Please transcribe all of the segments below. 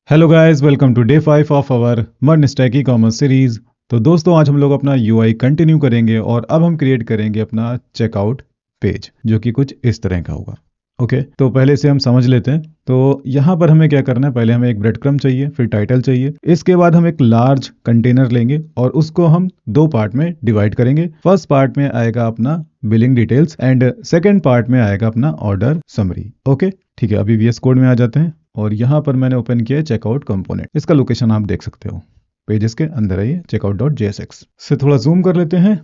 Hello guys, welcome to day 5 of our MERN stack ecommerce series. तो दोस्तों, आज हम लोग अपना यूआई कंटिन्यू करेंगे और अब हम क्रिएट करेंगे अपना चेकआउट पेज, जो कि कुछ इस तरह का होगा। ओके, तो पहले से हम समझ लेते हैं। तो यहाँ पर हमें क्या करना है, पहले हमें एक ब्रेड क्रम्ब चाहिए, फिर टाइटल चाहिए। इसके बाद हम एक लार्ज कंटेनर लेंगे और उसको हम दो पार्ट में डिवाइड करेंगे। फर्स्ट पार्ट में आएगा अपना billing details and second part में आएगा अपना ऑर्डर समरी। ओके, ठीक है। अभी VS कोड में आ जाते हैं और यहाँ पर मैंने ओपन किया है चेकआउट कंपोनेंट। इसका लोकेशन आप देख सकते हो, पेजेस के अंदर है ये checkout.jsx से। थोड़ा जूम कर लेते हैं।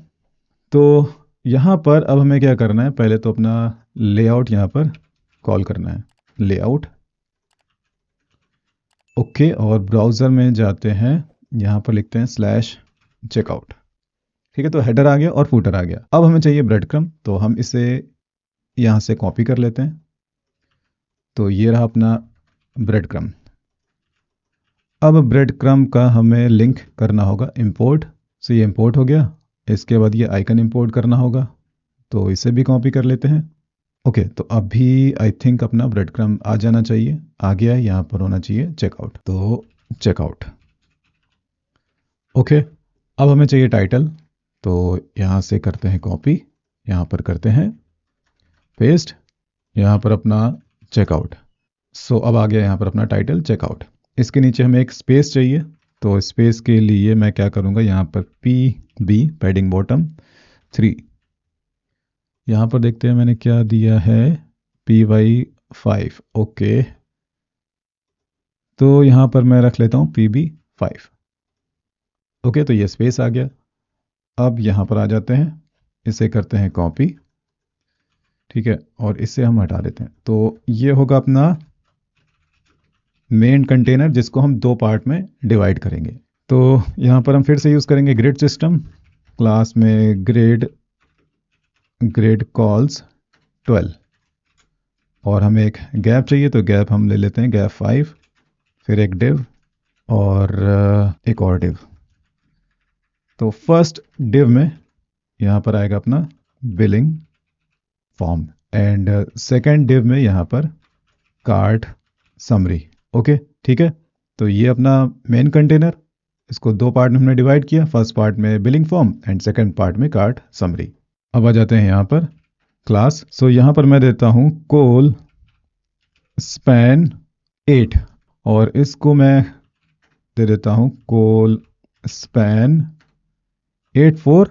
तो यहाँ पर अब हमें क्या करना है, पहले तो अपना लेआउट यहाँ पर कॉल करना है, लेआउट। ओके, और ब्राउज़र में जाते हैं, यहाँ पर लिखते हैं /checkout। ठीक है, तो हेडर आ गया और फूटर आ गया। अब हमें चाहिए ब्रेड क्रम्ब, तो हम इसे यहाँ से कॉपी कर लेते हैं। तो ये रहा अपना ब्रेड क्रम्ब। अब ब्रेड क्रम्ब का हमें लिंक करना होगा इंपोर्ट से। ये इंपोर्ट हो गया। इसके बाद ये आइकन इंपोर्ट करना होगा, तो इसे भी कॉपी कर लेते हैं। ओके, तो अभी आई थिंक अपना ब्रेड क्रम्ब आ जाना चाहिए। आ गया है, यहाँ पर होना चाहिए चेकआउट। तो चेकआउट। ओके, अब हमें चाहिए टाइटल, तो यहाँ से करते हैं कॉपी, यहाँ पर करते हैं पेस्ट, यहाँ पर अपना चेकआउट। सो अब आ गया यहाँ पर अपना टाइटल चेकआउट। इसके नीचे हमें एक स्पेस चाहिए, तो स्पेस के लिए मैं क्या करूँगा, यहाँ पर PB पैडिंग बॉटम 3। यहाँ पर देखते हैं मैंने क्या दिया है, PY5। ओके, तो यहाँ पर मैं रख लेता हूँ PB5। ओके, तो ये स्पेस आ गया। अब यहाँ पर आ जाते हैं, इसे करते हैं कॉपी। ठीक है, और इसे हम हटा देते हैं। तो ये होगा अपना मेन कंटेनर, जिसको हम दो पार्ट में डिवाइड करेंगे। तो यहाँ पर हम फिर से यूज़ करेंगे ग्रेड सिस्टम। क्लास में ग्रेड कॉल्स 12, और हमें एक गैप चाहिए, तो गैप हम ले लेते हैं गैप 5, फिर एक डिव और एक और डिव। तो फर्स्ट डिव में यहाँ पर आएगा अपना billing form and second div में यहाँ पर कार्ट समरी। ओके, ठीक है। तो ये अपना मेन कंटेनर, इसको दो पार्ट में हमने डिवाइड किया। फर्स्ट पार्ट में billing form and second part में कार्ट समरी। अब आ जाते हैं यहाँ पर क्लास। सो यहाँ पर मैं देता हूँ कोल स्पैन 8, और इसको मैं दे देता हूँ कोल स्पैन 8 for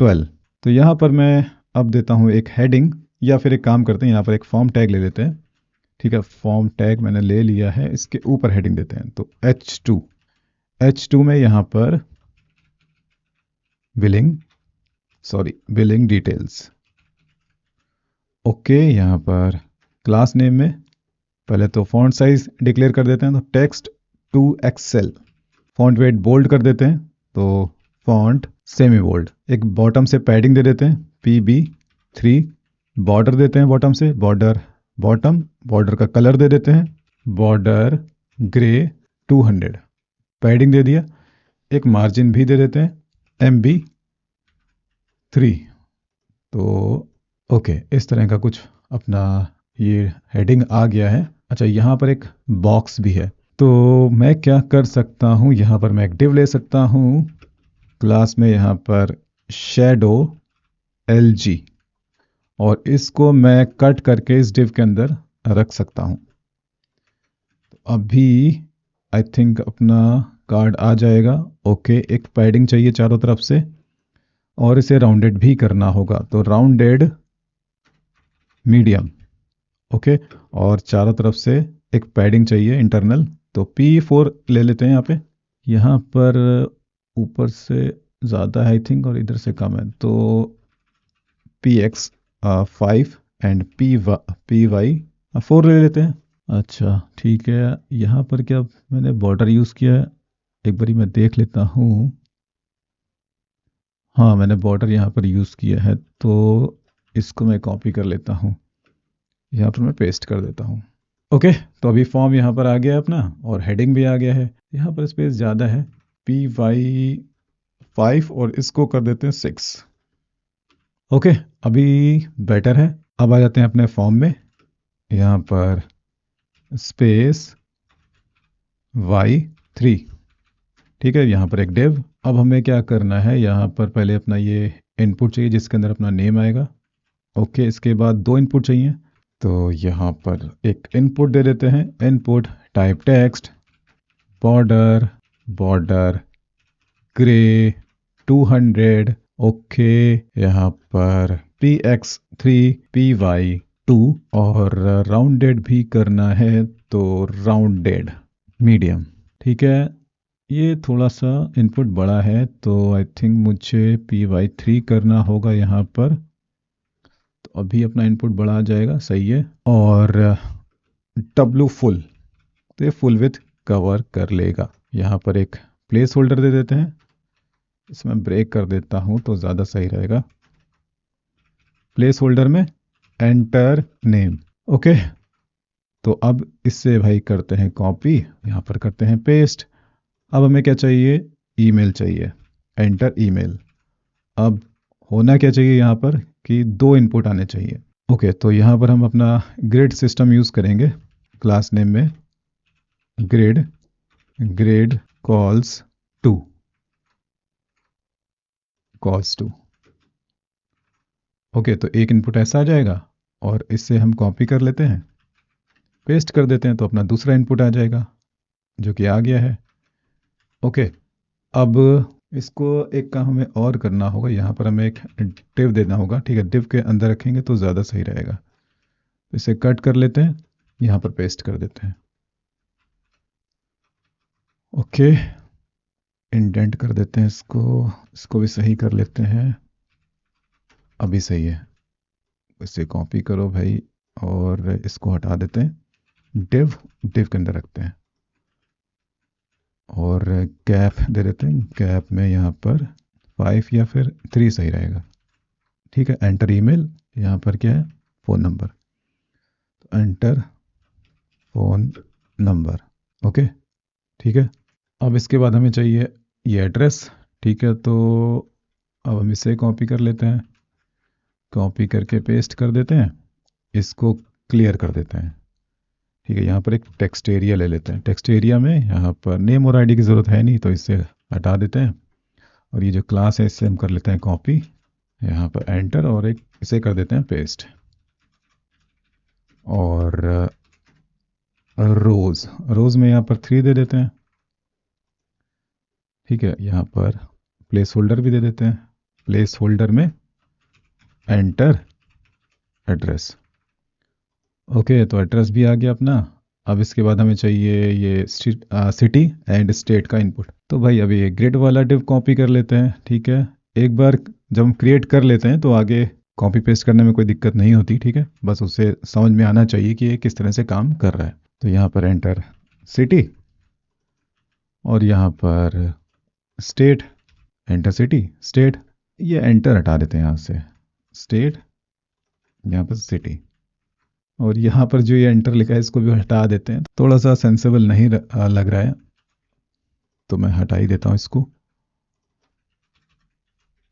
12। तो यहाँ पर मैं अब देता हूँ एक हेडिंग, या फिर एक काम करते हैं, यहाँ पर एक फॉर्म टैग ले लेते हैं। ठीक है, फॉर्म टैग मैंने ले लिया है, इसके ऊपर हेडिंग देते हैं। तो H2 में यहाँ पर बिलिंग डिटेल्स। ओके, यहाँ पर क्लास नेम में पहले तो फॉन्ट साइज डिक्लेयर कर देते हैं, तो text two XL. Font weight bold कर देते हैं, तो फॉन्ट सेमी बोल्ड। एक बॉटम से पैडिंग दे देते हैं PB3। बॉर्डर देते हैं बॉटम से, बॉर्डर का कलर दे देते हैं बॉर्डर ग्रे 200। पैडिंग दे दिया। एक मार्जिन भी दे देते हैं MB3। तो ओके, इस तरह का कुछ अपना ये हेडिंग आ गया है। अच्छा, यहाँ पर एक बॉक्स भी है, तो मैं क्या कर सकता हूँ, यहाँ पर मैं एक डिव ले सकता हूँ क्लास में, यहाँ पर शैडो LG, और इसको मैं कट करके इस डिव के अंदर रख सकता हूँ। तो अभी आई थिंक अपना कार्ड आ जाएगा। ओके, एक पैडिंग चाहिए चारों तरफ से, और इसे राउंडेड भी करना होगा, तो राउंडेड मीडियम। ओके, और चारों तरफ से एक पैडिंग चाहिए इंटरनल, तो P4 ले लेते हैं यहाँ पर ऊपर से ज़्यादा है आई थिंक, और इधर से कम है, तो PX5 एंड PY4 ले लेते हैं। अच्छा, ठीक है। यहाँ पर क्या मैंने बॉर्डर यूज़ किया है, एक बारी मैं देख लेता हूँ। हाँ, मैंने बॉर्डर यहाँ पर यूज़ किया है, तो इसको मैं कॉपी कर लेता हूँ, यहाँ पर मैं पेस्ट कर देता हूँ। ओके, तो अभी फॉर्म यहाँ पर आ गया है अपना, और हेडिंग भी आ गया है। यहाँ पर स्पेस ज़्यादा है, PY5, और इसको कर देते हैं 6। ओके, अभी बेटर है। अब आ जाते हैं अपने फॉर्म में, यहाँ पर स्पेस y3। ठीक है, यहाँ पर एक div। अब हमें क्या करना है, यहाँ पर पहले अपना ये इनपुट चाहिए जिसके अंदर अपना नेम आएगा। ओके, इसके बाद दो इनपुट चाहिए, तो यहाँ पर एक इनपुट दे देते हैं, input type text border border grey 200। Okay, यहाँ पर px3 py2 और राउंडेड भी करना है तो राउंडेड मीडियम। ठीक है, ये थोड़ा सा इनपुट बड़ा है तो आई थिंक मुझे py3 करना होगा यहाँ पर। तो अभी अपना इनपुट बड़ा आ जाएगा, सही है। और w फुल, तो ये फुल विथ कवर कर लेगा। यहाँ पर एक प्लेस होल्डर दे देते हैं, इसमें ब्रेक कर देता हूँ तो ज़्यादा सही रहेगा। प्लेस होल्डर में एंटर नेम। ओके, तो अब इससे भाई करते हैं कॉपी, यहाँ पर करते हैं पेस्ट। अब हमें क्या चाहिए, ईमेल चाहिए, एंटर ईमेल। अब होना क्या चाहिए यहाँ पर कि दो इनपुट आने चाहिए। ओके, तो यहाँ पर हम अपना ग्रिड सिस्टम यूज़ करेंगे। क्लास नेम में grid grid cols two okay, तो एक इनपुट ऐसा आ जाएगा और इससे हम कॉपी कर लेते हैं, पेस्ट कर देते हैं तो अपना दूसरा इनपुट आ जाएगा जो कि आ गया है। ओके, अब इसको एक काम हमें और करना होगा, यहाँ पर हमें एक डिव देना होगा। ठीक है, डिव के अंदर रखेंगे तो ज़्यादा सही रहेगा। इसे कट कर लेते हैं, यहाँ पर पेस्ट कर देते हैं। ओके, इंडेंट कर देते हैं इसको भी सही कर लेते हैं। अभी सही है, इसे कॉपी करो भाई और इसको हटा देते हैं, डिव के अंदर रखते हैं और गैप दे देते हैं। गैप में यहाँ पर 5 या फिर 3 सही रहेगा। ठीक है, एंटर ईमेल, यहाँ पर क्या है, फ़ोन नंबर, तो एंटर फ़ोन नंबर। ओके, ठीक है। अब इसके बाद हमें चाहिए ये एड्रेस। ठीक है, तो अब हम इसे कॉपी कर लेते हैं, कॉपी करके पेस्ट कर देते हैं, इसको क्लियर कर देते हैं। ठीक है, यहाँ पर एक टेक्स्ट एरिया ले लेते हैं। टेक्स्ट एरिया में यहाँ पर नेम और आईडी की ज़रूरत है नहीं तो इससे हटा देते हैं। और ये जो क्लास है इससे हम कर लेते हैं कॉपी, यहाँ पर एंटर और एक इसे कर देते हैं पेस्ट। और रोज़ में यहाँ पर 3 दे देते हैं। ठीक है, यहाँ पर प्लेस होल्डर भी दे देते हैं, प्लेस होल्डर में एंटर एड्रेस। ओके, तो एड्रेस भी आ गया अपना। अब इसके बाद हमें चाहिए ये सिटी एंड स्टेट का इनपुट। तो भाई अभी ये ग्रिड वाला डिव कॉपी कर लेते हैं। ठीक है, एक बार जब हम क्रिएट कर लेते हैं तो आगे कॉपी पेस्ट करने में कोई दिक्कत नहीं होती। ठीक है, बस उसे समझ में आना चाहिए कि ये किस तरह से काम कर रहा है। तो यहाँ पर एंटर सिटी और यहाँ पर स्टेट, एंटर सिटी स्टेट। ये एंटर हटा देते हैं यहाँ से, स्टेट, यहाँ पर सिटी। और यहाँ पर जो ये एंटर लिखा है इसको भी हटा देते हैं, थोड़ा सा सेंसेबल नहीं लग रहा है तो मैं हटा ही देता हूँ इसको।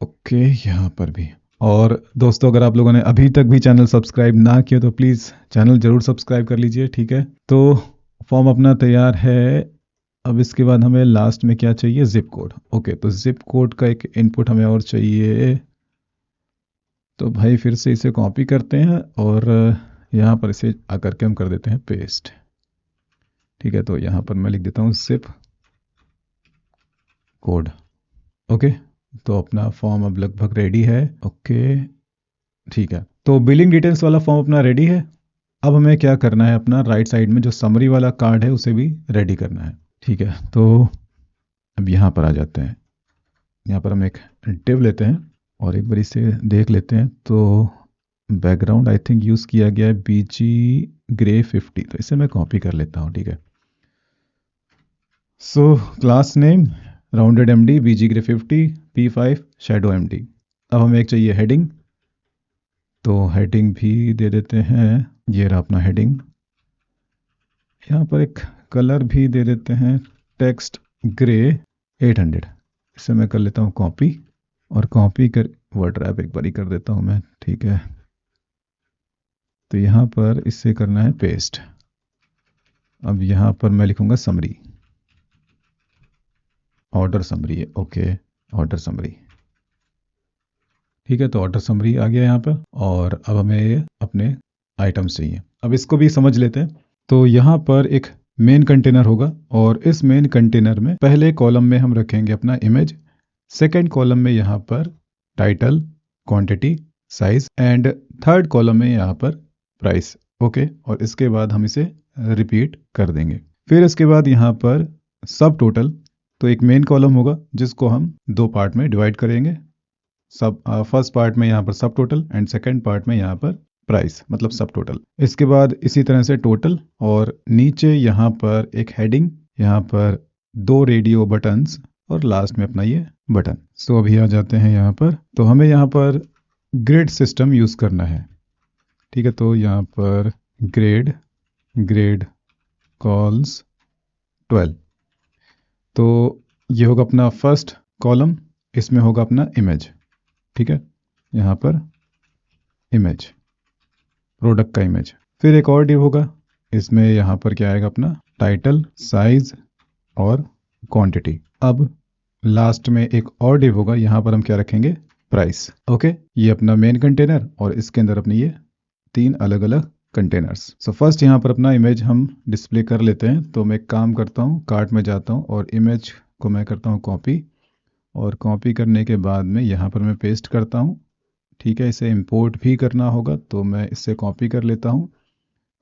ओके, यहाँ पर भी। और दोस्तों, अगर आप लोगों ने अभी तक भी चैनल सब्सक्राइब ना किया तो प्लीज़ चैनल ज़रूर सब्सक्राइब कर लीजिए। ठीक है, तो फॉर्म अपना तैयार है। अब इसके बाद हमें लास्ट में क्या चाहिए, जिप कोड। ओके, तो जिप कोड का एक इनपुट हमें और चाहिए। तो भाई फिर से इसे कॉपी करते हैं और यहाँ पर इसे आकर के हम कर देते हैं पेस्ट। ठीक है, तो यहाँ पर मैं लिख देता हूँ जिप कोड। ओके, तो अपना फॉर्म अब लगभग रेडी है। ओके, ठीक है, तो बिलिंग डिटेल्स वाला फॉर्म अपना रेडी है। अब हमें क्या करना है, अपना राइट साइड में जो समरी वाला कार्ड है उसे भी रेडी करना है। ठीक है, तो अब यहाँ पर आ जाते हैं। यहाँ पर हम एक डिव लेते हैं और एक बार इसे देख लेते हैं। तो बैकग्राउंड आई थिंक यूज़ किया गया है BG ग्रे 50, तो इसे मैं कॉपी कर लेता हूँ। ठीक है, so class name rounded MD BG grey 50 P5 shadow MD। अब हमें एक चाहिए हेडिंग, तो हेडिंग भी दे देते हैं, ये रहा अपना हेडिंग। यहाँ पर एक कलर भी दे देते हैं, टेक्स्ट ग्रे 800। इसे मैं कर लेता हूँ कॉपी और कॉपी कर वर्ड रैप एक बार ही कर देता हूँ मैं। ठीक है, तो यहाँ पर इससे करना है पेस्ट। अब यहाँ पर मैं लिखूँगा समरी। ऑर्डर समरी है, ओके, ऑर्डर समरी। ठीक है, तो ऑर्डर समरी आ गया यहाँ पर, और अब हमें ये अपने आइटम्स चाहिए। अब इसको भी समझ लेते हैं। तो यहाँ पर एक मेन कंटेनर होगा, और इस मेन कंटेनर में पहले कॉलम में हम रखेंगे अपना इमेज, सेकेंड कॉलम में यहाँ पर title, quantity, size, and third column में यहाँ पर प्राइस। ओके, और इसके बाद हम इसे रिपीट कर देंगे। फिर इसके बाद यहाँ पर सब टोटल, तो एक मेन कॉलम होगा जिसको हम दो पार्ट में डिवाइड करेंगे। सब फर्स्ट पार्ट में यहाँ पर सब टोटल, एंड सेकेंड पार्ट में यहाँ पर प्राइस, मतलब सब टोटल। इसके बाद इसी तरह से टोटल, और नीचे यहाँ पर एक हेडिंग, यहाँ पर दो रेडियो बटन्स, और लास्ट में अपना ये बटन। सो अभी आ जाते हैं यहाँ पर। तो हमें यहाँ पर ग्रेड सिस्टम यूज़ करना है। ठीक है, तो यहाँ पर ग्रेड कॉल्स 12। तो ये होगा अपना फर्स्ट कॉलम, इसमें होगा अपना इमेज। ठीक है, यहाँ पर इमेज, प्रोडक्ट का इमेज। फिर एक और डिव होगा, इसमें यहाँ पर क्या आएगा अपना टाइटल, साइज और क्वांटिटी। अब लास्ट में एक और डिव होगा, यहाँ पर हम क्या रखेंगे, प्राइस। ओके, ये अपना मेन कंटेनर, और इसके अंदर अपनी ये तीन अलग अलग कंटेनर्स। सो फर्स्ट यहाँ पर अपना इमेज हम डिस्प्ले कर लेते हैं। तो मैं एक काम करता हूँ, कार्ट में जाता हूँ और इमेज को मैं करता हूँ कॉपी, और कॉपी करने के बाद में यहाँ पर मैं पेस्ट करता हूँ। ठीक है, इसे इंपोर्ट भी करना होगा, तो मैं इससे कॉपी कर लेता हूँ।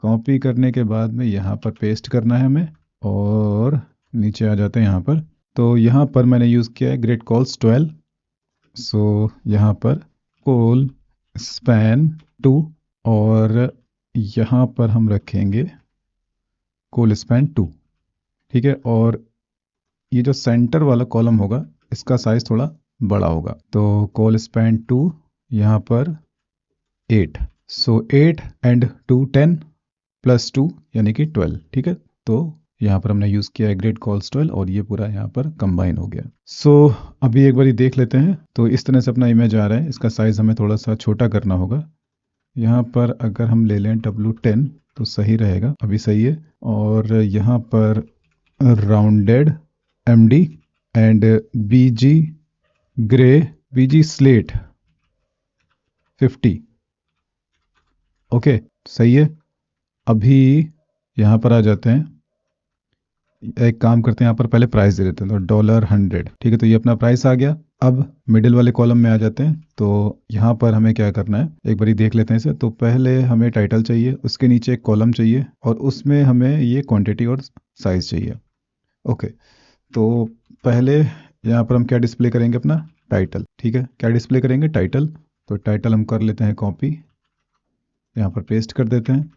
कॉपी करने के बाद में यहाँ पर पेस्ट करना है हमें, और नीचे आ जाते हैं यहाँ पर। तो यहाँ पर मैंने यूज़ किया है ग्रेड कॉल्स 12। सो यहाँ पर कोल स्पैन 2, और यहाँ पर हम रखेंगे कोल स्पैन 2। ठीक है, और ये जो सेंटर वाला कॉलम होगा इसका साइज थोड़ा बड़ा होगा। तो कोल स्पैन 2 यहाँ पर 8। सो 8 एंड 2 10 प्लस 2 यानी कि 12। ठीक है, तो यहाँ पर हमने यूज़ किया है ग्रेड कॉल्स 12, और ये पूरा यहाँ पर कंबाइन हो गया। सो अभी एक बारी देख लेते हैं। तो इस तरह से अपना इमेज आ रहा है, इसका साइज़ हमें थोड़ा सा छोटा करना होगा। यहाँ पर अगर हम ले लें W10 तो सही रहेगा, अभी सही है। और यहाँ पर rounded MD and BG grey, BG slate 50। Okay, सही है। अभी यहाँ पर आ जाते हैं, एक काम करते हैं, यहाँ पर पहले प्राइस दे देते हैं, तो $100। ठीक है, तो ये अपना प्राइस आ गया। अब मिडिल वाले कॉलम में आ जाते हैं। तो यहाँ पर हमें क्या करना है, एक बारी देख लेते हैं इसे। तो पहले हमें टाइटल चाहिए, उसके नीचे एक कॉलम चाहिए, और उसमें हमें ये क्वांटिटी और साइज चाहिए। ओके, तो पहले यहाँ पर हम क्या डिस्प्ले करेंगे, अपना टाइटल। ठीक है, क्या डिस्प्ले करेंगे, टाइटल। तो टाइटल हम कर लेते हैं कॉपी, यहाँ पर पेस्ट कर देते हैं,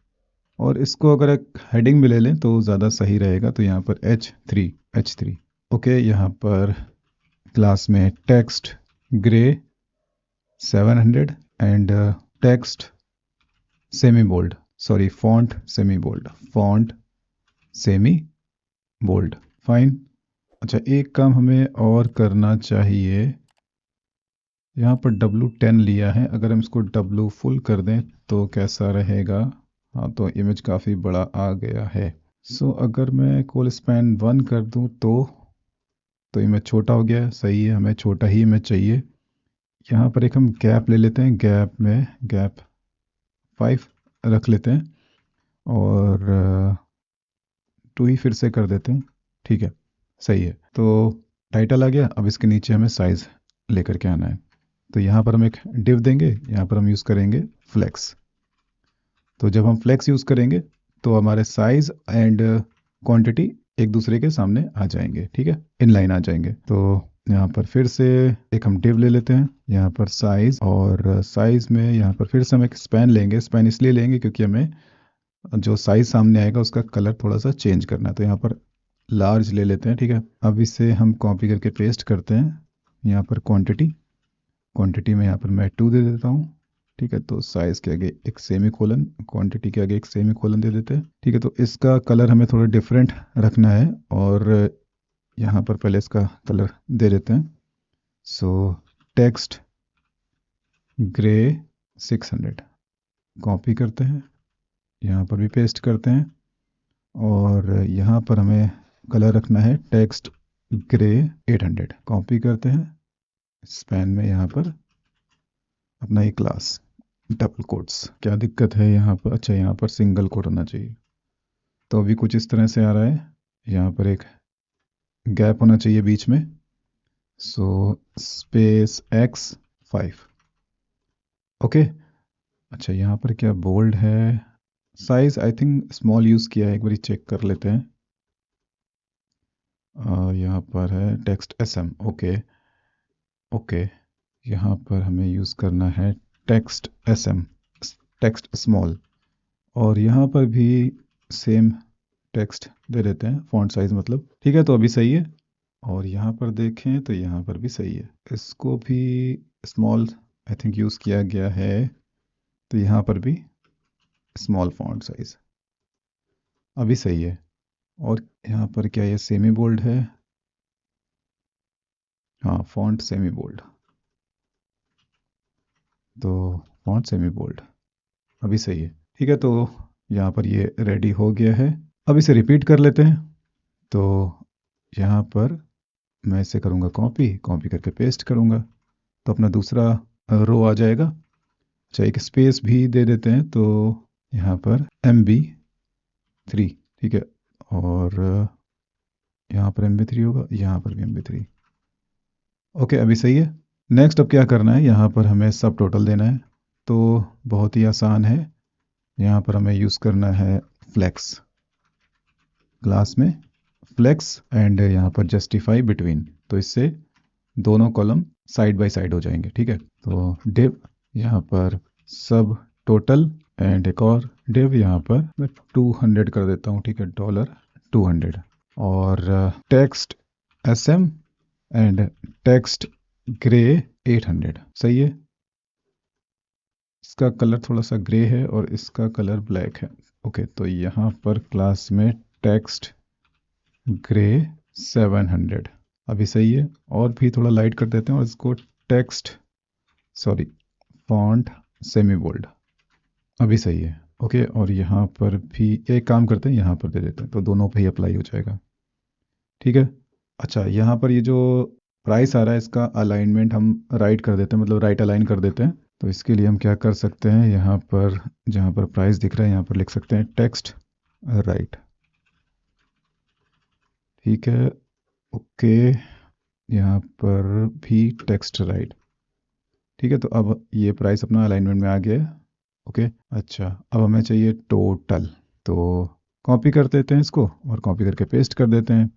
और इसको अगर एक हेडिंग में ले लें तो ज़्यादा सही रहेगा। तो यहाँ पर H3। ओके, यहाँ पर क्लास में text grey 700, and text semi bold, sorry font semi bold. Fine. अच्छा, एक काम हमें और करना चाहिए, यहाँ पर W10 लिया है, अगर हम इसको W फुल कर दें तो कैसा रहेगा। हाँ, तो इमेज काफ़ी बड़ा आ गया है। सो अगर मैं कोल स्पैन 1 कर दूं तो इमेज छोटा हो गया। सही है, हमें छोटा ही इमेज चाहिए। यहाँ पर एक हम गैप ले लेते हैं, गैप 5 रख लेते हैं, और 2 ही फिर से कर देते हैं। ठीक है, सही है। तो टाइटल आ गया। अब इसके नीचे हमें साइज़ लेकर के आना है। तो यहाँ पर हम एक डिव देंगे, यहाँ पर हम यूज़ करेंगे फ्लेक्स। तो जब हम फ्लेक्स यूज़ करेंगे तो हमारे साइज़ एंड क्वांटिटी एक दूसरे के सामने आ जाएंगे। ठीक है, इनलाइन आ जाएंगे। तो यहाँ पर फिर से एक हम डिव ले लेते हैं, यहाँ पर साइज़, और साइज़ में यहाँ पर फिर से हम एक स्पैन लेंगे। स्पैन इसलिए लेंगे क्योंकि हमें जो साइज़ सामने आएगा उसका कलर थोड़ा सा चेंज करना है। तो यहाँ पर लार्ज ले लेते हैं। ठीक है, अब इसे हम कॉपी करके पेस्ट करते हैं। यहाँ पर क्वांटिटी में यहाँ पर मैं 2 दे देता हूँ। ठीक है, तो साइज़ के आगे एक सेमी कोलन, क्वांटिटी के आगे एक सेमी कोलन दे देते हैं। ठीक है, तो इसका कलर हमें थोड़ा डिफरेंट रखना है, और यहाँ पर पहले इसका कलर दे देते हैं। सो टेक्स्ट ग्रे 600, कॉपी करते हैं, यहाँ पर भी पेस्ट करते हैं, और यहाँ पर हमें कलर रखना है टेक्स्ट ग्रे 800 कॉपी करते हैं स्पैन में यहाँ पर अपना ये क्लास डबल कोट्स। क्या दिक्कत है यहाँ पर? अच्छा, यहाँ पर सिंगल कोट होना चाहिए। तो अभी कुछ इस तरह से आ रहा है, यहाँ पर एक गैप होना चाहिए बीच में। So space x5। ओके। अच्छा, यहाँ पर क्या बोल्ड है? Size I think small use किया है, एक बार चेक कर लेते हैं। यहाँ पर है टेक्स्ट SM। ओके ओके, यहाँ पर हमें यूज़ करना है टेक्स्ट SM, टेक्स्ट स्मॉल। और यहाँ पर भी सेम टेक्स्ट दे देते हैं, फॉन्ट साइज मतलब। ठीक है, तो अभी सही है। और यहाँ पर देखें तो यहाँ पर भी सही है, इसको भी स्मॉल आई थिंक यूज़ किया गया है, तो यहाँ पर भी स्मॉल फॉन्ट साइज अभी सही है। और यहाँ पर क्या ये सेमी बोल्ड है? हाँ, फॉन्ट सेमी बोल्ड, तो फॉन्ट सेमी बोल्ड अभी सही है। ठीक है, तो यहाँ पर ये रेडी हो गया है। अब इसे रिपीट कर लेते हैं। तो यहाँ पर मैं इसे करूँगा कॉपी, कॉपी करके पेस्ट करूँगा, तो अपना दूसरा रो आ जाएगा। अच्छा, एक स्पेस भी दे देते हैं, तो यहाँ पर MB3। ठीक है, और यहाँ पर MB3 होगा, यहाँ पर भी MB3। ओके, अभी सही है। नेक्स्ट अब क्या करना है, यहाँ पर हमें सब टोटल देना है। तो बहुत ही आसान है, यहाँ पर हमें यूज़ करना है फ्लेक्स, क्लास में फ्लेक्स, एंड यहाँ पर जस्टिफाई बिटवीन। तो इससे दोनों कॉलम साइड बाय साइड हो जाएंगे। ठीक है, तो डिव यहाँ पर सब टोटल, एंड एक और डिव यहाँ पर मैं 200 कर देता हूँ। ठीक है, $200। और text SM and text grey 800। सही है। इसका कलर थोड़ा सा ग्रे है और इसका कलर ब्लैक है। ओके, तो यहाँ पर क्लास में टेक्स्ट ग्रे 700 अभी सही है। और भी थोड़ा लाइट कर देते हैं और इसको फॉन्ट सेमी बोल्ड अभी सही है। ओके, और यहाँ पर भी एक काम करते हैं, यहाँ पर दे देते हैं, तो दोनों पे ही अप्लाई हो जाएगा। ठीक है। अच्छा, यहाँ पर ये जो प्राइस आ रहा है इसका अलाइनमेंट हम राइट कर देते हैं, मतलब राइट अलाइन कर देते हैं। तो इसके लिए हम क्या कर सकते हैं, यहाँ पर जहाँ पर प्राइस दिख रहा है यहाँ पर लिख सकते हैं टेक्स्ट राइट। ठीक है, ओके, यहाँ पर भी टेक्स्ट राइट। ठीक है, तो अब ये प्राइस अपना अलाइनमेंट में आ गया है। ओके। अच्छा, अब हमें चाहिए टोटल, तो कॉपी कर देते हैं इसको और कॉपी करके पेस्ट कर देते हैं।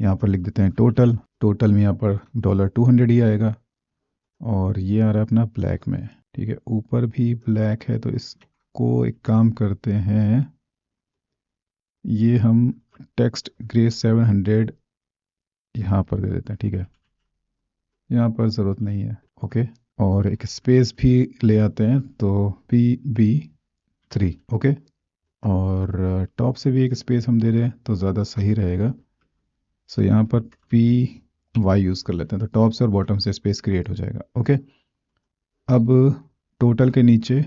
यहाँ पर लिख देते हैं टोटल। टोटल में यहाँ पर $200 ही आएगा, और ये आ रहा है अपना ब्लैक में। ठीक है, ऊपर भी ब्लैक है, तो इसको एक काम करते हैं, ये हम टेक्स्ट ग्रे 700 यहाँ पर दे देते हैं। ठीक है, यहाँ पर ज़रूरत नहीं है। ओके, और एक स्पेस भी ले आते हैं, तो PB3। ओके, और टॉप से भी एक स्पेस हम दे दें तो ज़्यादा सही रहेगा। सो यहाँ पर PY यूज़ कर लेते हैं, तो टॉप से और बॉटम से स्पेस क्रिएट हो जाएगा। ओके, अब टोटल के नीचे,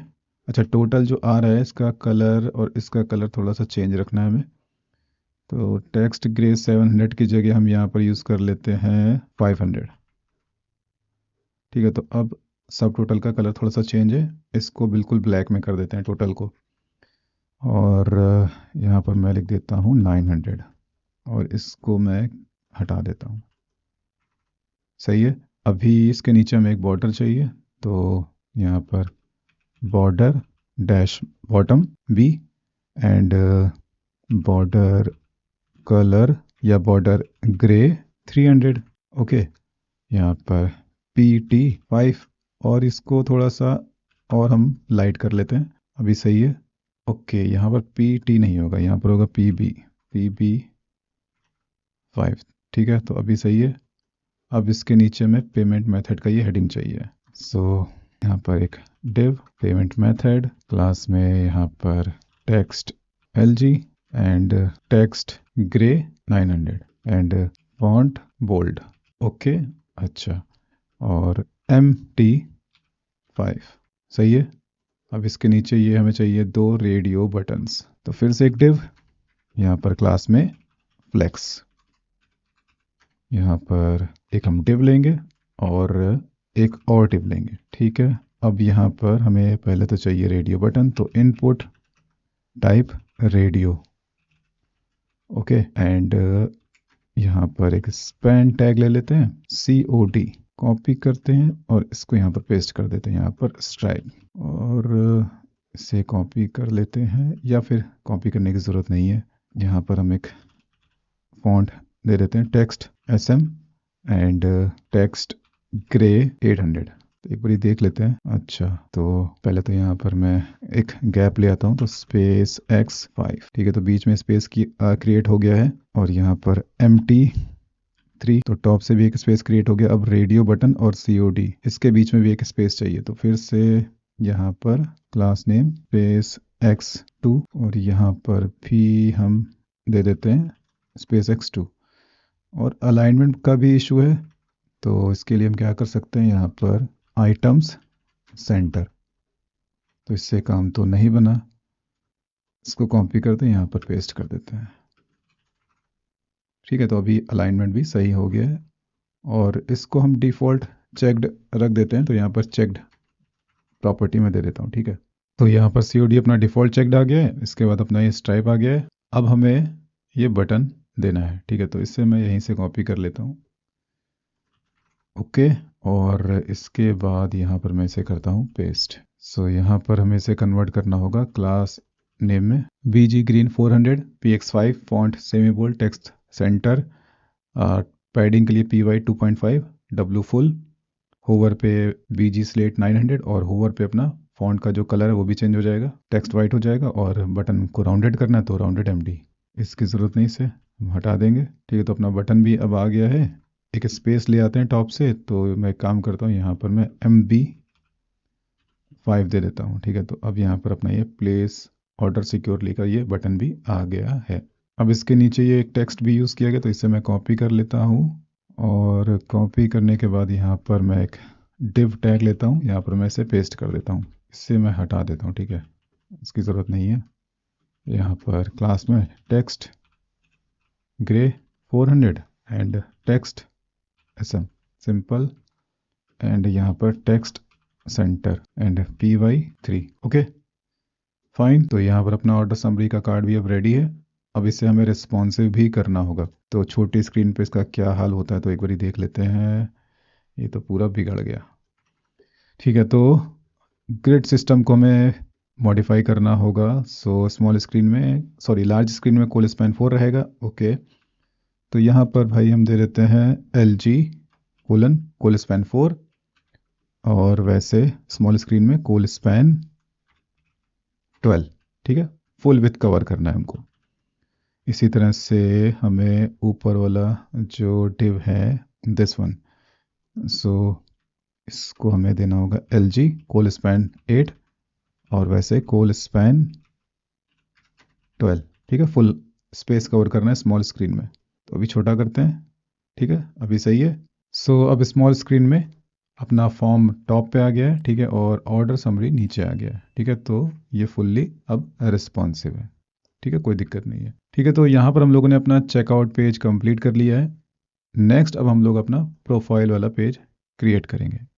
अच्छा टोटल जो आ रहा है इसका कलर और इसका कलर थोड़ा सा चेंज रखना है हमें। तो टेक्स्ट ग्रे 700 की जगह हम यहाँ पर यूज़ कर लेते हैं 500। ठीक है, तो अब सब टोटल का कलर थोड़ा सा चेंज है, इसको बिल्कुल ब्लैक में कर देते हैं टोटल को। और यहाँ पर मैं लिख देता हूँ 900, और इसको मैं हटा देता हूँ। सही है। अभी इसके नीचे हमें एक बॉर्डर चाहिए, तो यहाँ पर border dash bottom B, and border colour या बॉर्डर ग्रे 300। ओके, यहाँ पर PT5, और इसको थोड़ा सा और हम लाइट कर लेते हैं, अभी सही है। ओके, यहाँ पर PT नहीं होगा, यहाँ पर होगा PB5। ठीक है, तो अभी सही है। अब इसके नीचे में पेमेंट मेथड का ये हेडिंग चाहिए। सो यहाँ पर एक div पेमेंट मेथड, क्लास में यहाँ पर text LG and text grey 900 and font bold. Okay, अच्छा, और MT5 सही है। अब इसके नीचे ये हमें चाहिए 2 रेडियो बटन्स, तो फिर से एक div यहाँ पर क्लास में फ्लेक्स, यहाँ पर एक हम div लेंगे और एक और div लेंगे, ठीक है। अब यहाँ पर हमें पहले तो चाहिए रेडियो बटन, तो input type radio, okay. And यहाँ पर एक स्पैन टैग ले लेते हैं, COD कॉपी करते हैं और इसको यहाँ पर पेस्ट कर देते हैं, यहाँ पर स्ट्राइप, और इसे कॉपी कर लेते हैं, या फिर कॉपी करने की ज़रूरत नहीं है। यहाँ पर हम एक फॉन्ट दे देते हैं, text SM and text grey 800। तो एक बारी देख लेते हैं। अच्छा, तो पहले तो यहाँ पर मैं एक गैप ले आता हूँ, तो स्पेस X5, ठीक है। तो बीच में स्पेस की क्रिएट हो गया है, और यहाँ पर MT3, तो टॉप से भी एक स्पेस क्रिएट हो गया। अब रेडियो बटन और COD, इसके बीच में भी एक स्पेस चाहिए, तो फिर से यहाँ पर क्लास नेम स्पेस X2, और यहाँ पर भी हम दे देते हैं स्पेस X2। और अलाइनमेंट का भी इशू है, तो इसके लिए हम क्या कर सकते हैं, यहाँ पर आइटम्स सेंटर, तो इससे काम तो नहीं बना, इसको कॉपी करते हैं, यहाँ पर पेस्ट कर देते हैं, ठीक है। तो अभी अलाइनमेंट भी सही हो गया है, और इसको हम डिफ़ॉल्ट चेक्ड रख देते हैं, तो यहाँ पर चेक्ड प्रॉपर्टी में दे देता हूँ, ठीक है। तो यहाँ पर COD अपना डिफ़ॉल्ट चेक्ड आ गया है, इसके बाद अपना ये स्ट्राइप आ गया है। अब हमें ये बटन देना है, ठीक है। तो इससे मैं यहीं से कॉपी कर लेता हूँ, ओके। और इसके बाद यहाँ पर मैं इसे करता हूँ पेस्ट। सो यहाँ पर हमें इसे कन्वर्ट करना होगा क्लास नेम में, BG Green 400 PX5 font semi bold text centre, padding के लिए PY 2.5 W फुल, होवर पे BG Slate 900, और होवर पे अपना फॉन्ट का जो कलर है वो भी चेंज हो जाएगा, टेक्स्ट वाइट हो जाएगा। और बटन को राउंडेड करना है, तो राउंडेड MD, इसकी ज़रूरत नहीं, इसे हम हटा देंगे, ठीक है। तो अपना बटन भी अब आ गया है। एक स्पेस ले आते हैं टॉप से, तो मैं काम करता हूँ, यहाँ पर मैं MB5 दे देता हूँ, ठीक है। तो अब यहाँ पर अपना ये प्लेस ऑर्डर सिक्योरली का ये बटन भी आ गया है। अब इसके नीचे ये एक टेक्स्ट भी यूज़ किया गया, तो इसे मैं कॉपी कर लेता हूँ, और कॉपी करने के बाद यहाँ पर मैं एक div टैग लेता हूँ, यहाँ पर मैं इसे पेस्ट कर देता हूँ, इससे मैं हटा देता हूँ, ठीक है, इसकी ज़रूरत नहीं है। यहाँ पर क्लास में text grey 400 and text SM simple, and यहाँ पर text centre and PY3, okay fine. तो यहाँ पर अपना ऑर्डर समरी का कार्ड भी अब रेडी है। अब इसे हमें रिस्पॉन्सिव भी करना होगा, तो छोटी स्क्रीन पे इसका क्या हाल होता है, तो एक बारी देख लेते हैं। ये तो पूरा बिगड़ गया, ठीक है। तो ग्रिड सिस्टम को हमें मॉडिफाई करना होगा। सो स्मॉल स्क्रीन में, सॉरी लार्ज स्क्रीन में कोल स्पैन 4 रहेगा, ओके। तो यहाँ पर भाई हम दे देते हैं LG कोल स्पैन 4, और वैसे स्मॉल स्क्रीन में कोल स्पैन 12, ठीक है। फुल विथ कवर करना है हमको। इसी तरह से हमें ऊपर वाला जो div है, दिस वन, सो इसको हमें देना होगा LG कोल स्पैन 8, और वैसे कोल स्पैन 12, ठीक है। फुल स्पेस कवर करना है स्मॉल स्क्रीन में, तो अभी छोटा करते हैं, ठीक है, अभी सही है। सो अब स्मॉल स्क्रीन में अपना फॉर्म टॉप पे आ गया है, ठीक है, और ऑर्डर समरी नीचे आ गया है, ठीक है। तो ये फुल्ली अब रिस्पॉन्सिव है, ठीक है, कोई दिक्कत नहीं है, ठीक है। तो यहाँ पर हम लोगों ने अपना चेकआउट पेज कंप्लीट कर लिया है। नेक्स्ट अब हम लोग अपना प्रोफाइल वाला पेज क्रिएट करेंगे।